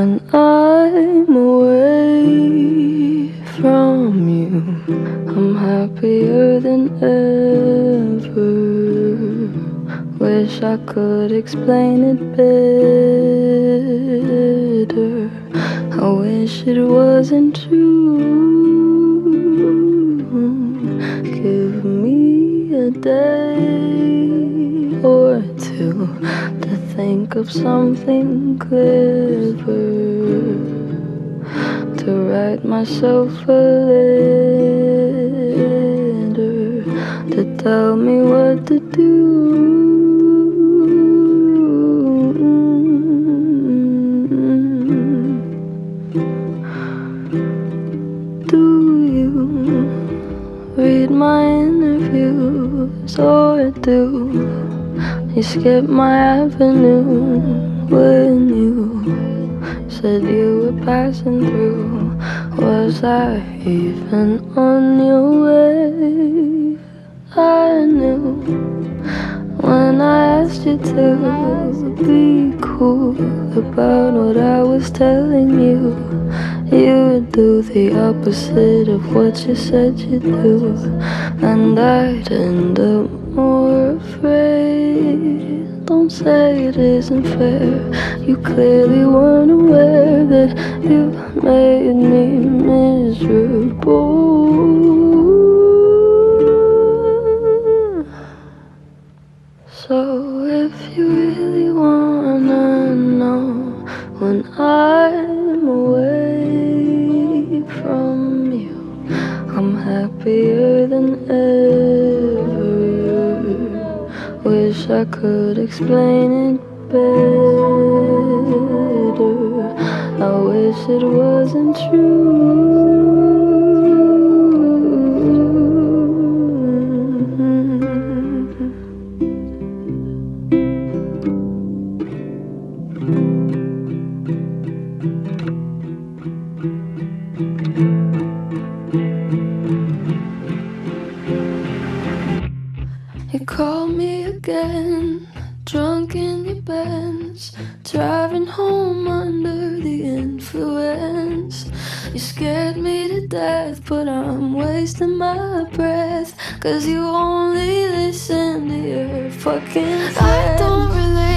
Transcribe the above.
when I'm away from you. I'm happier than ever. Wish I could explain it better. I wish it wasn't true. Give me a day or two to think of something clever, to write myself a letter, to tell me what to do. Do you read my interviews, or do you skip my avenue when you said you were passing through? Was I even on your way? I knew when I asked you to be cool about what I was telling you, you would do the opposite of what you said you'd do, and I'd end up more afraid. Don't say it isn't fair. You clearly weren't aware that you made me miserable. So if you really wanna know when I'm away from you, I'm happier than ever. Wish I could explain it better. I wish it wasn't true. You called me again, drunk in your Benz, driving home under the influence. You scared me to death, but I'm wasting my breath, 'cause you only listen to your fucking friends. I don't relate